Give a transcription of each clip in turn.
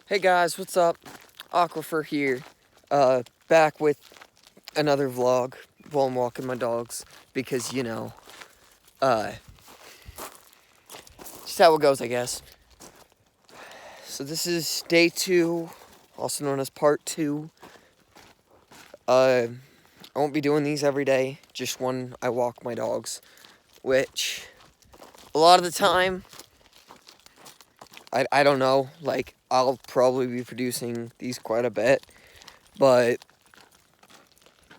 Hey guys, what's up? Aquifer here. Back with another vlog while I'm walking my dogs because, just how it goes, I guess. So this is day 2, also known as part 2. I won't be doing these every day, just when I walk my dogs, which a lot of the time, I don't know, like, I'll probably be producing these quite a bit, but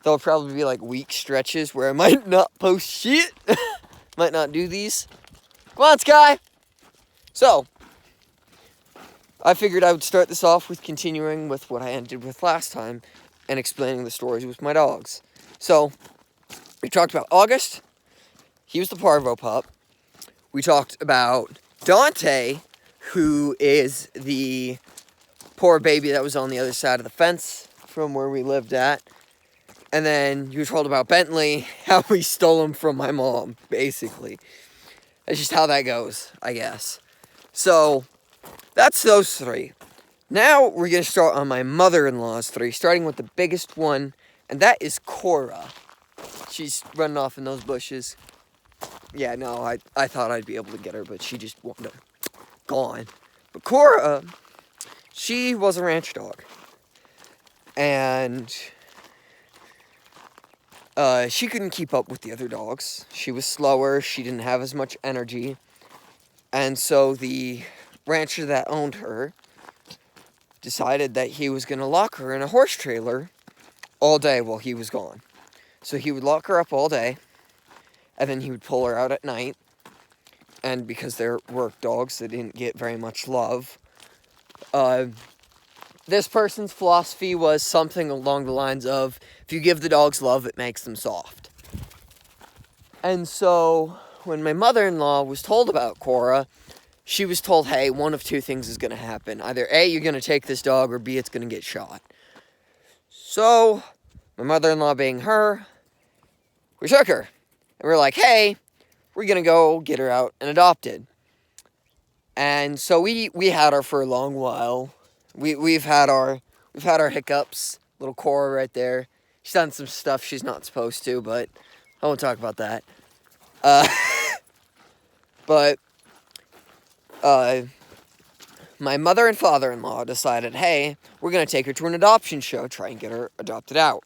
there'll probably be like week stretches where I might not post shit. Might not do these. Come on, Sky! So, I figured I would start this off with continuing with what I ended with last time and explaining the stories with my dogs. So, we talked about August. He was the parvo pup. We talked about Dante, who is the poor baby that was on the other side of the fence from where we lived at. And then you were told about Bentley, how we stole him from my mom, basically. That's just how that goes, I guess. So, that's those 3. Now, we're going to start on my mother-in-law's 3, starting with the biggest one, and that is Cora. She's running off in those bushes. Yeah, no, I thought I'd be able to get her, but she just wanted to gone. But Cora, she was a ranch dog. And she couldn't keep up with the other dogs. She was slower, she didn't have as much energy. And so the rancher that owned her decided that he was going to lock her in a horse trailer all day while he was gone. So he would lock her up all day, and then he would pull her out at night. And because they're work dogs, they didn't get very much love. This person's philosophy was something along the lines of, if you give the dogs love, it makes them soft. And so, when my mother-in-law was told about Cora, she was told, hey, one of 2 things is going to happen. Either A, you're going to take this dog, or B, it's going to get shot. So, my mother-in-law being her, we took her. And we were like, hey, we're going to go get her out and adopted. And so we had her for a long while. We've had our hiccups. Little Cora right there. She's done some stuff she's not supposed to, but I won't talk about that. But my mother and father-in-law decided, hey, we're going to take her to an adoption show, try and get her adopted out.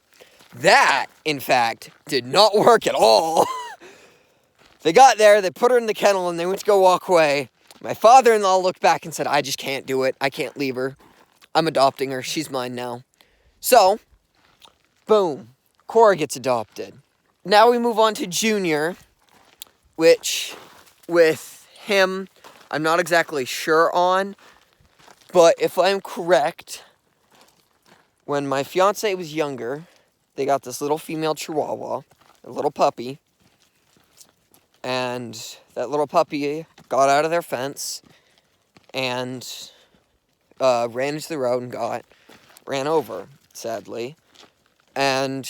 That, in fact, did not work at all. They got there, they put her in the kennel, and they went to go walk away. My father-in-law looked back and said, I just can't do it. I can't leave her. I'm adopting her. She's mine now. So, boom. Cora gets adopted. Now we move on to Junior, which, with him, I'm not exactly sure on, but if I'm correct, when my fiance was younger, they got this little female Chihuahua, a little puppy, and that little puppy got out of their fence and ran into the road and ran over, sadly. And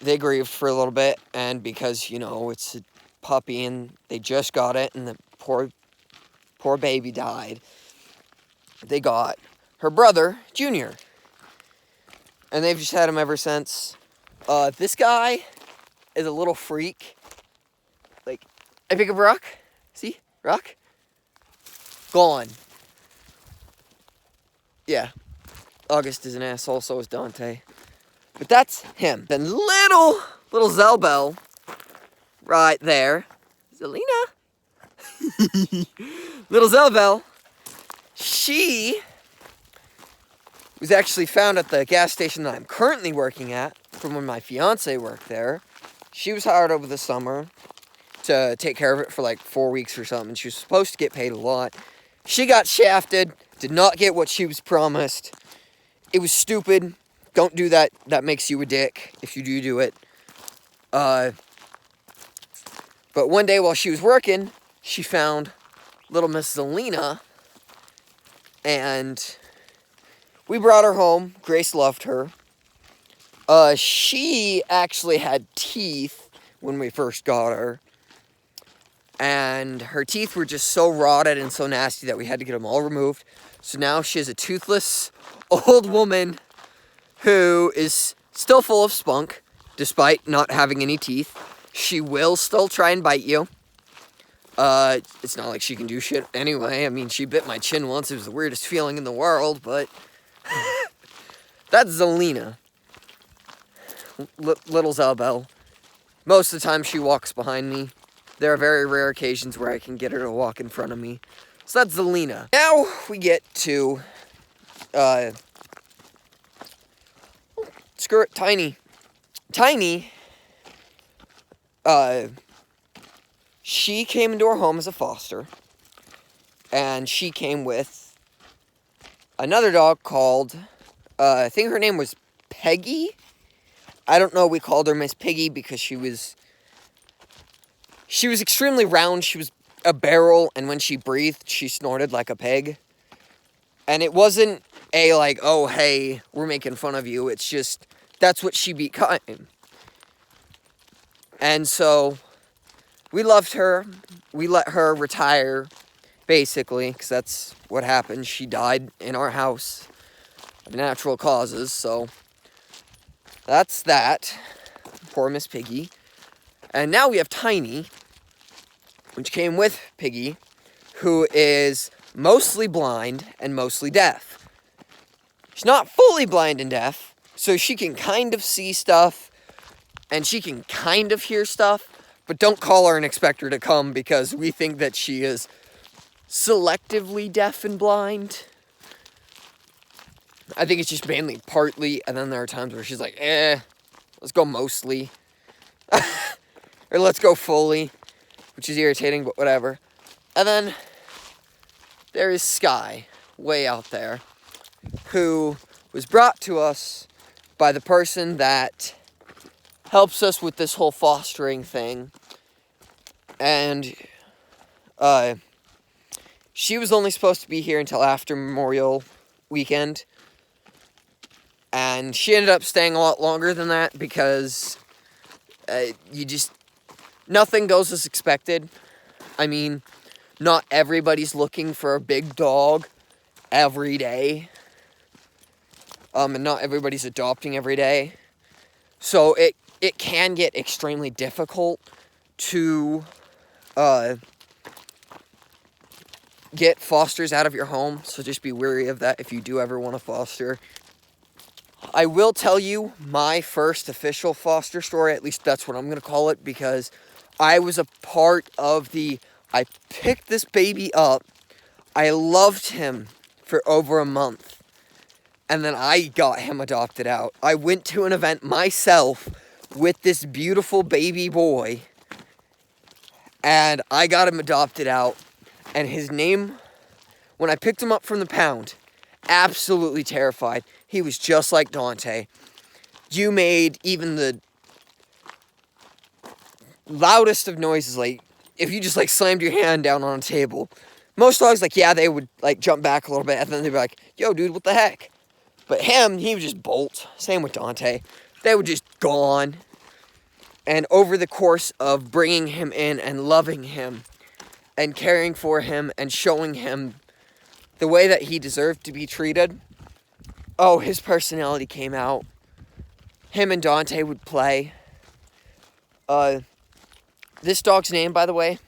they grieved for a little bit, and because, it's a puppy and they just got it and the poor baby died, they got her brother, Junior. And they've just had him ever since. This guy is a little freak. Like, I pick up Rock. See? Rock? Gone. Yeah. August is an asshole, so is Dante. But that's him. Then little Zelbel, right there. Zelina. Little Zelbel. She was actually found at the gas station that I'm currently working at, from when my fiance worked there. She was hired over the summer to take care of it for like 4 weeks or something. She was supposed to get paid a lot. She got shafted, did not get what she was promised. It was stupid. Don't do that. That makes you a dick if you do it. But one day while she was working, she found little Miss Zelina, and we brought her home. Grace loved her. She actually had teeth when we first got her. And her teeth were just so rotted and so nasty that we had to get them all removed. So now she is a toothless old woman who is still full of spunk, despite not having any teeth. She will still try and bite you. It's not like she can do shit anyway. I mean, she bit my chin once. It was the weirdest feeling in the world, but that's Zelina. Little Zabel. Most of the time she walks behind me. There are very rare occasions where I can get her to walk in front of me. So that's Zelina. Now we get to, screw it, Tiny. Tiny, she came into our home as a foster. And she came with another dog called, I think her name was Peggy. I don't know, we called her Miss Piggy because she was extremely round. She was a barrel, and when she breathed, she snorted like a pig. And it wasn't a like, oh, hey, we're making fun of you. It's just, that's what she became. And so, we loved her. We let her retire, basically, because that's what happened. She died in our house of natural causes, so that's that. Poor Miss Piggy. And now we have Tiny, which came with Piggy, who is mostly blind and mostly deaf. She's not fully blind and deaf, so she can kind of see stuff, and she can kind of hear stuff, but don't call her and expect her to come because we think that she is selectively deaf and blind. I think it's just mainly partly, and then there are times where she's like, let's go mostly. Or let's go fully, which is irritating, but whatever. And then there is Sky, way out there, who was brought to us by the person that helps us with this whole fostering thing. And she was only supposed to be here until after Memorial weekend. And she ended up staying a lot longer than that because nothing goes as expected. I mean, not everybody's looking for a big dog every day. And not everybody's adopting every day. So it can get extremely difficult to get fosters out of your home. So just be wary of that if you do ever want to foster. I will tell you my first official foster story, at least that's what I'm going to call it, because I was a part of I picked this baby up, I loved him for over a month, and then I got him adopted out. I went to an event myself with this beautiful baby boy, and I got him adopted out, and his name, when I picked him up from the pound, absolutely terrified. He was just like Dante. You made even the loudest of noises, like if you just like slammed your hand down on a table. Most dogs, like, yeah, they would like jump back a little bit, and then they'd be like, yo, dude, what the heck? But him, he would just bolt. Same with Dante. They would just gone. And over the course of bringing him in and loving him and caring for him and showing him the way that he deserved to be treated, oh, his personality came out. Him and Dante would play. This dog's name, by the way,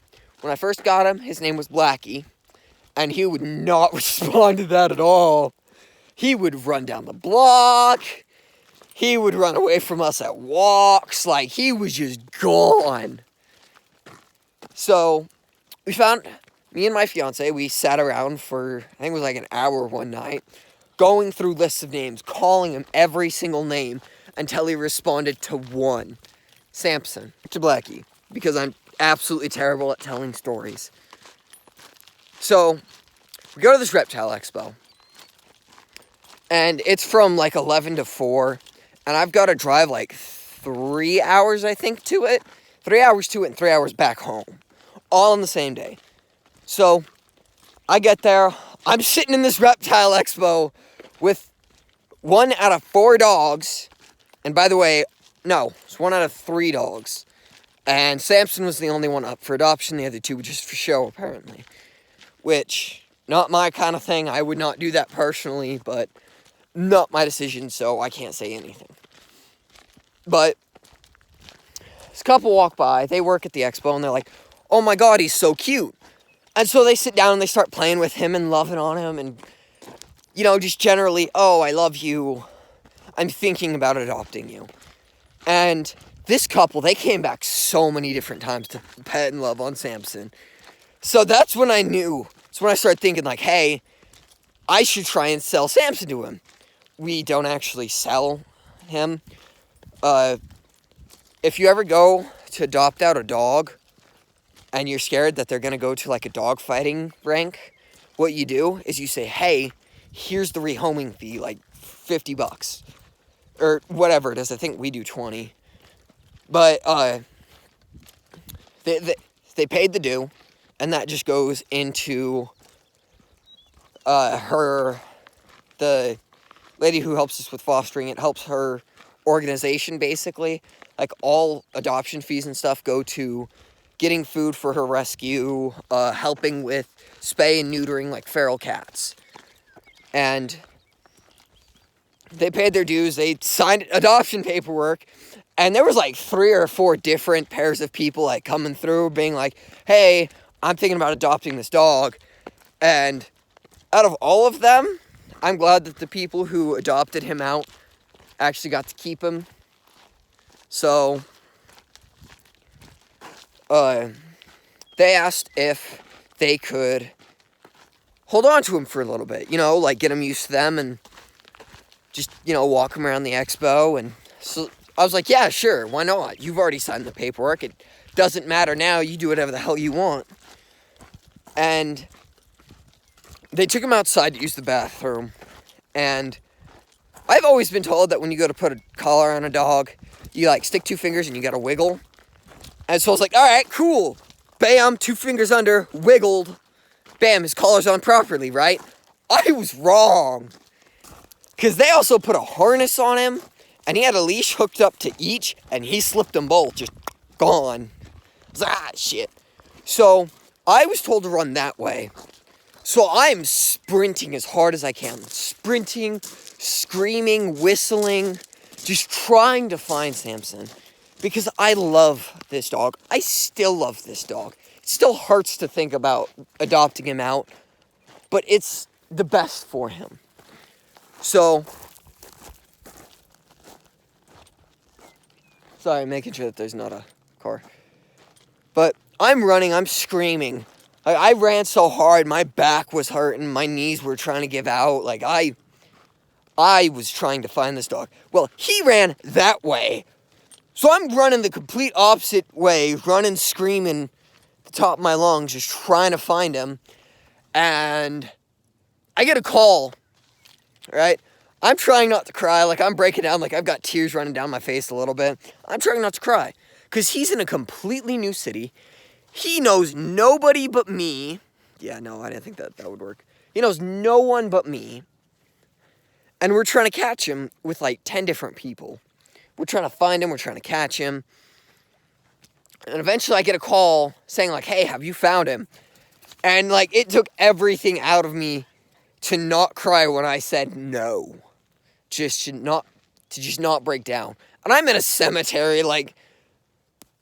when I first got him, his name was Blackie. And he would not respond to that at all. He would run down the block. He would run away from us at walks. Like, he was just gone. So, me and my fiance, we sat around for, I think it was like an hour one night, going through lists of names, calling him every single name until he responded to one. Samson. To Blackie. Because I'm absolutely terrible at telling stories. So, we go to this reptile expo. And it's from like 11 to 4. And I've got to drive like 3 hours, I think, to it. 3 hours to it and 3 hours back home. All on the same day. So, I get there. I'm sitting in this reptile expo with 1 out of 4 dogs. And by the way, no, it's 1 out of 3 dogs. And Samson was the only one up for adoption. The other two were just for show, apparently. Which, not my kind of thing. I would not do that personally, but not my decision, so I can't say anything. But this couple walk by. They work at the expo, and they're like, oh my god, he's so cute. And so they sit down and they start playing with him and loving on him and, you know, just generally, oh, I love you. I'm thinking about adopting you. And this couple, they came back so many different times to pet and love on Samson. So that's when I knew. It's when I started thinking, like, hey, I should try and sell Samson to him. We don't actually sell him. If you ever go to adopt out a dog and you're scared that they're going to go to, like, a dog fighting rank, what you do is you say, hey, here's the rehoming fee, like $50. Or whatever it is. I think we do 20. But, they paid the due, and that just goes into, the lady who helps us with fostering. It helps her organization, basically. Like, all adoption fees and stuff go to getting food for her rescue, helping with spay and neutering, like, feral cats. And they paid their dues. They signed adoption paperwork. And there was, like, 3 or 4 different pairs of people, like, coming through, being like, hey, I'm thinking about adopting this dog. And out of all of them, I'm glad that the people who adopted him out actually got to keep him. So, they asked if they could hold on to him for a little bit, you know, like, get him used to them and just, you know, walk him around the expo. And so I was like, yeah, sure, why not? You've already signed the paperwork. It doesn't matter now. You do whatever the hell you want. And they took him outside to use the bathroom. And I've always been told that when you go to put a collar on a dog, you, like, stick 2 fingers and you gotta wiggle. And so I was like, all right, cool. Bam, 2 fingers under, wiggled. Bam, his collar's on properly, right? I was wrong. Because they also put a harness on him, and he had a leash hooked up to each, and he slipped them both, just gone. I was like, shit. So, I was told to run that way. So, I'm sprinting as hard as I can. Sprinting, screaming, whistling, just trying to find Samson. Because I love this dog. I still love this dog. It still hurts to think about adopting him out, but it's the best for him. So, sorry, making sure that there's not a car. But I'm running, I'm screaming. I ran so hard, my back was hurting, my knees were trying to give out. Like, I was trying to find this dog. Well, he ran that way. So I'm running the complete opposite way, running, screaming at the top of my lungs, just trying to find him. And I get a call, right? I'm trying not to cry, like, I'm breaking down, like, I've got tears running down my face a little bit. I'm trying not to cry, because he's in a completely new city. He knows nobody but me. Yeah, no, I didn't think that would work. He knows no one but me. And we're trying to catch him with, like, 10 different people. We're trying to find him, we're trying to catch him. And eventually I get a call saying, like, hey, have you found him? And, like, it took everything out of me to not cry when I said no. Just to not break down. And I'm in a cemetery, like,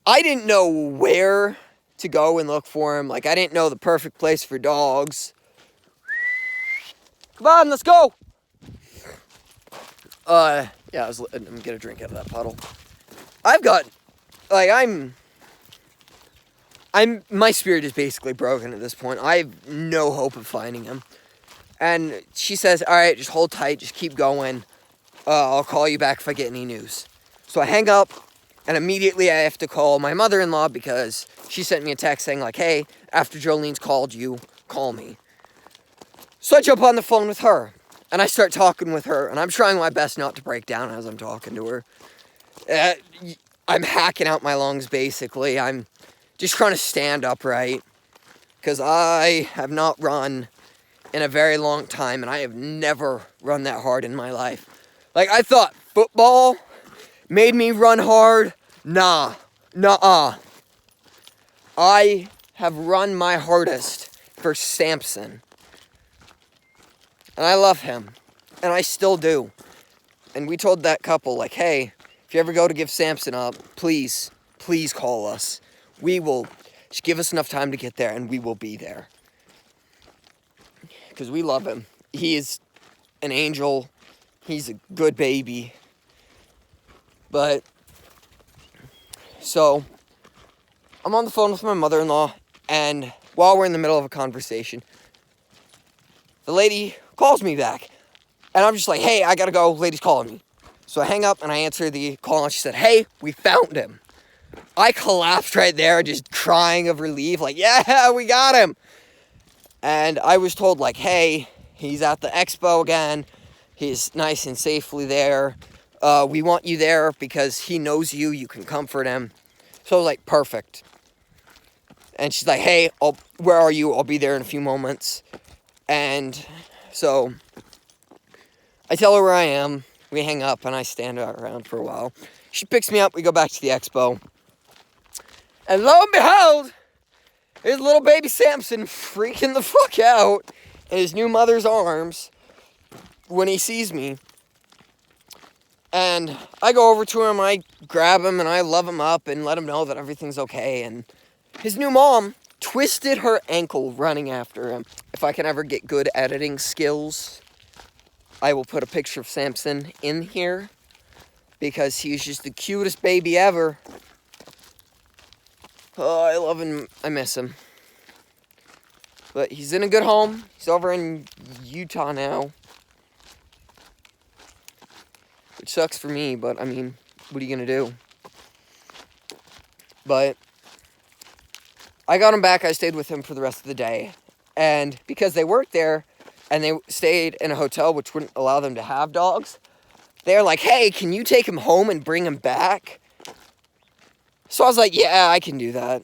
I didn't know where to go and look for him. Like, I didn't know the perfect place for dogs. Come on, let's go! Yeah, I'm gonna get a drink out of that puddle. My spirit is basically broken at this point. I have no hope of finding him. And she says, all right, just hold tight, just keep going. I'll call you back if I get any news. So I hang up, and immediately I have to call my mother-in-law because she sent me a text saying, like, hey, after Jolene's called you, call me. So I jump on the phone with her. And I start talking with her, and I'm trying my best not to break down as I'm talking to her. I'm hacking out my lungs, basically. I'm just trying to stand upright, because I have not run in a very long time, and I have never run that hard in my life. Like, I thought football made me run hard. Nah. I have run my hardest for Samson. And I love him. And I still do. And we told that couple, like, hey, if you ever go to give Samson up, please call us. We will, just give us enough time to get there, and we will be there. Because we love him. He is an angel. He's a good baby. But, so, I'm on the phone with my mother-in-law, and while we're in the middle of a conversation, the lady calls me back. And I'm just like, hey, I gotta go, lady's calling me. So I hang up and I answer the call, and she said, hey, we found him. I collapsed right there, just crying of relief, like, yeah, we got him. And I was told, like, hey, he's at the expo again. He's nice and safely there. We want you there because he knows you. You can comfort him. So I was like, perfect. And she's like, hey, where are you? I'll be there in a few moments. And so I tell her where I am. We hang up and I stand around for a while. She picks me up. We go back to the expo. And lo and behold, there's little baby Samson freaking the fuck out in his new mother's arms when he sees me. And I go over to him, I grab him, and I love him up and let him know that everything's okay. And his new mom twisted her ankle running after him. If I can ever get good editing skills, I will put a picture of Samson in here because he's just the cutest baby ever. Oh, I love him. I miss him. But he's in a good home. He's over in Utah now. Which sucks for me, but I mean, what are you going to do? But I got him back. I stayed with him for the rest of the day. And because they worked there and they stayed in a hotel which wouldn't allow them to have dogs, they're like, hey, can you take him home and bring him back? So I was like, yeah, I can do that.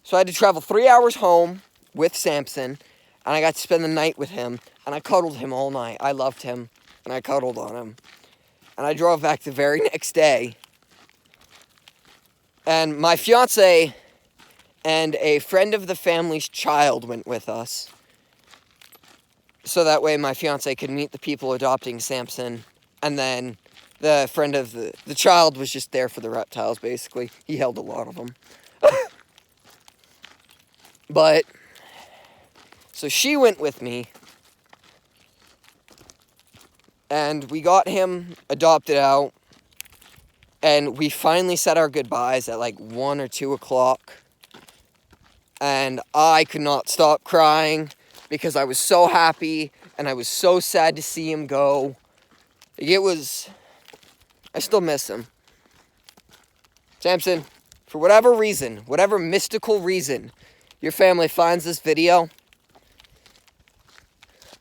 So I had to travel 3 hours home with Samson, and I got to spend the night with him, and I cuddled him all night. I loved him, and I cuddled on him. And I drove back the very next day, and my fiance and a friend of the family's child went with us. So that way my fiance could meet the people adopting Samson, and then the friend of the child was just there for the reptiles, basically. He held a lot of them. But, so she went with me, and we got him adopted out, and we finally said our goodbyes at like 1 or 2 o'clock, and I could not stop crying because I was so happy, and I was so sad to see him go. It was, I still miss him. Samson, for whatever reason, whatever mystical reason, your family finds this video,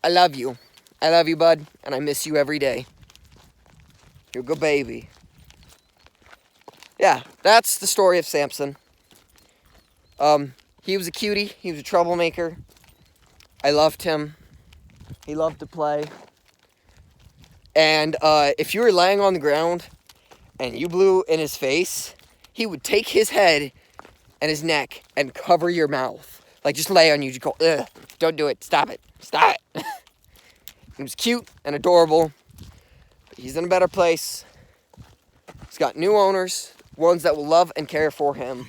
I love you. I love you, bud, and I miss you every day. You're a good baby. Yeah, that's the story of Samson. He was a cutie. He was a troublemaker. I loved him. He loved to play. And if you were laying on the ground and you blew in his face, he would take his head and his neck and cover your mouth. Like, just lay on you. Just go, ugh, don't do it. Stop it. Stop it. He was cute and adorable. But he's in a better place. He's got new owners, ones that will love and care for him.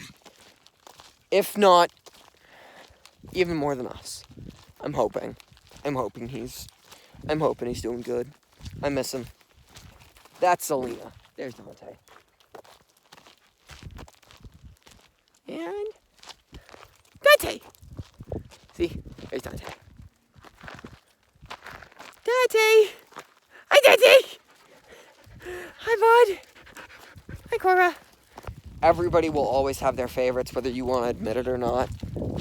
If not, even more than us. I'm hoping he's doing good. I miss him. That's Selena. There's Dante. And Dante. See, there's Dante. Dante. Hi, Dante. Hi, bud. Hi, Cora. Everybody will always have their favorites, whether you want to admit it or not.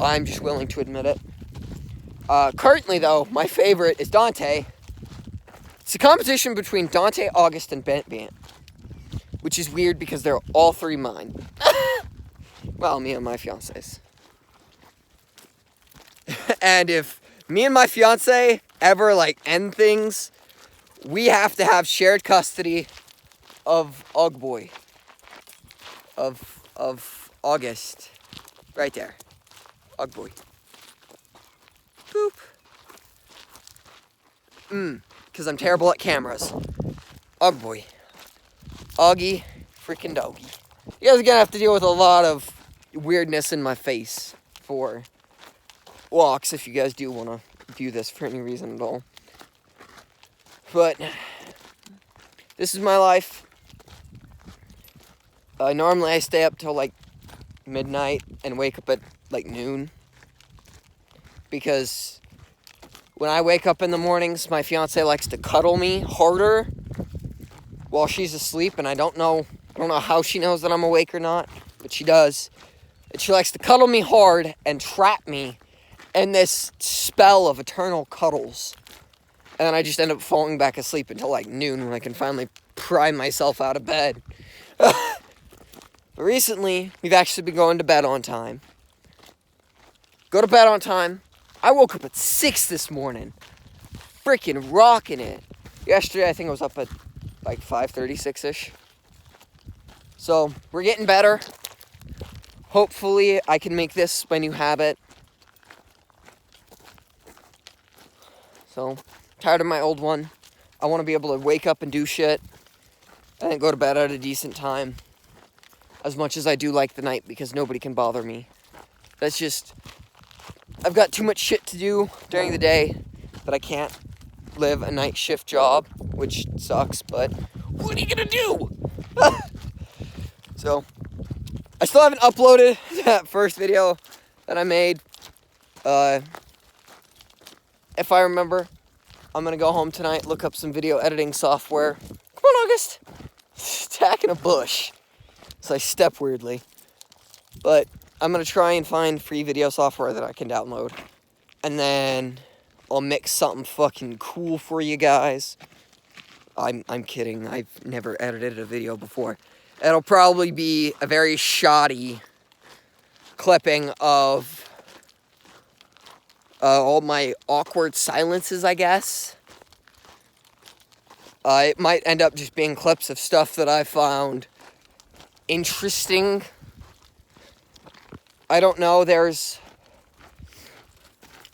I'm just willing to admit it. Currently, though, my favorite is Dante. It's a competition between Dante, August, and Bant Bant, which is weird because they're all three mine. Well, me and my fiance's. And if me and my fiance ever, end things, we have to have shared custody of Boy. Of August. Right there. Ugh boy. Boop. Because I'm terrible at cameras. Ugh boy. Uggy freaking doggy. You guys are gonna have to deal with a lot of weirdness in my face for walks if you guys do want to view this for any reason at all. But this is my life. Normally I stay up till like midnight and wake up at like noon. Because when I wake up in the mornings, my fiance likes to cuddle me harder while she's asleep, and I don't know how she knows that I'm awake or not, but she does. And she likes to cuddle me hard and trap me in this spell of eternal cuddles. And then I just end up falling back asleep until like noon when I can finally pry myself out of bed. But recently, we've actually been going to bed on time. Go to bed on time. I woke up at 6 this morning. Freaking rocking it. Yesterday, I think I was up at like 5:36-ish. So, we're getting better. Hopefully, I can make this my new habit. So, tired of my old one. I want to be able to wake up and do shit. And then go to bed at a decent time. As much as I do like the night, because nobody can bother me. That's just... I've got too much shit to do during the day that I can't live a night shift job, which sucks, but what are you gonna do? So, I still haven't uploaded that first video that I made. If I remember, I'm gonna go home tonight, look up some video editing software. Come on, August. Attacking a bush. So I step weirdly. But I'm going to try and find free video software that I can download. And then I'll mix something fucking cool for you guys. I'm kidding. I've never edited a video before. It'll probably be a very shoddy clipping of all my awkward silences, I guess. It might end up just being clips of stuff that I found interesting. I don't know, there's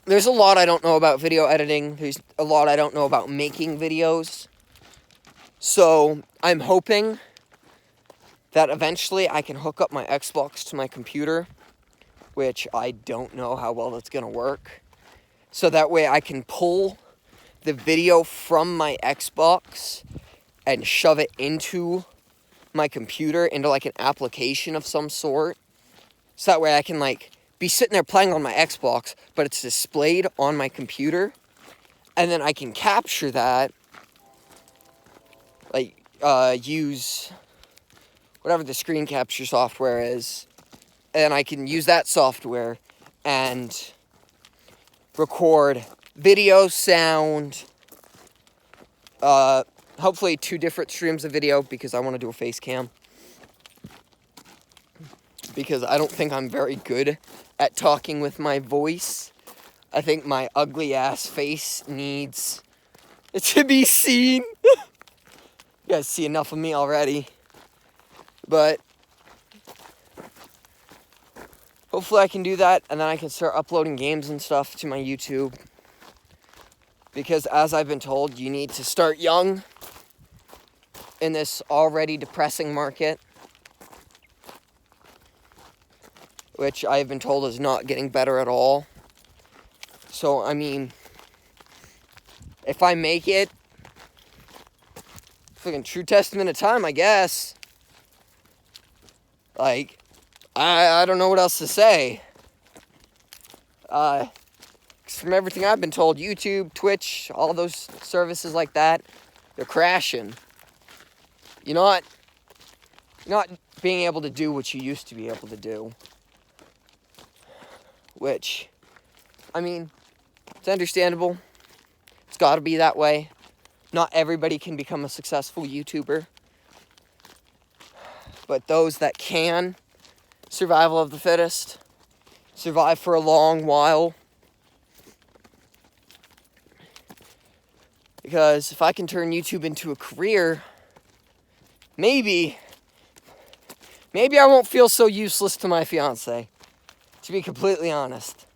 a lot I don't know about video editing. There's a lot I don't know about making videos. So, I'm hoping that eventually I can hook up my Xbox to my computer, which I don't know how well that's going to work. So that way I can pull the video from my Xbox and shove it into my computer, into like an application of some sort. So that way I can like be sitting there playing on my Xbox, but it's displayed on my computer. And then I can capture that, like use whatever the screen capture software is. And I can use that software and record video, sound, hopefully 2 different streams of video, because I want to do a face cam. Because I don't think I'm very good at talking with my voice. I think my ugly ass face needs to be seen. You guys see enough of me already. But hopefully I can do that, and then I can start uploading games and stuff to my YouTube. Because as I've been told, you need to start young in this already depressing market. Which I've been told is not getting better at all. So, I mean, if I make it, fucking true testament of time, I guess. Like, I don't know what else to say. 'Cause from everything I've been told, YouTube, Twitch, all those services like that, they're crashing. You're not being able to do what you used to be able to do. Which, I mean, it's understandable. It's got to be that way. Not everybody can become a successful YouTuber. But those that can, survival of the fittest, survive for a long while. Because if I can turn YouTube into a career, maybe I won't feel so useless to my fiance. to be completely honest.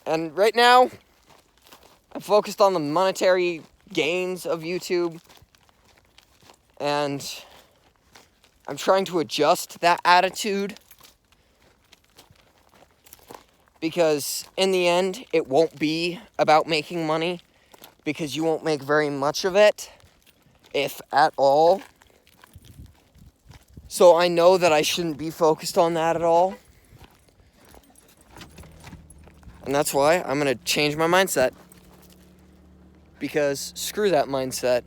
And right now, I'm focused on the monetary gains of YouTube. And I'm trying to adjust that attitude. Because in the end, it won't be about making money. Because you won't make very much of it, if at all. So I know that I shouldn't be focused on that at all. And that's why I'm going to change my mindset. Because screw that mindset.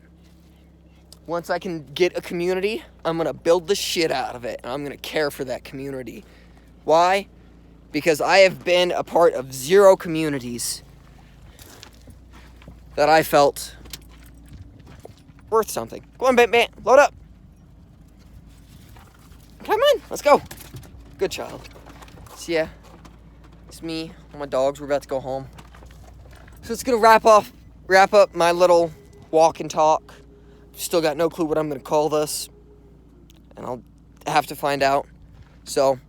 Once I can get a community, I'm going to build the shit out of it. And I'm going to care for that community. Why? Because I have been a part of 0 communities that I felt worth something. Go on, Bant. Load up. Come on. Let's go. Good child. So yeah. It's me and my dogs. We're about to go home. So it's going to wrap up my little walk and talk. Still got no clue what I'm going to call this. And I'll have to find out. So,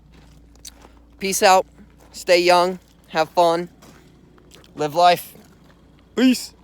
peace out. Stay young. Have fun. Live life. Peace.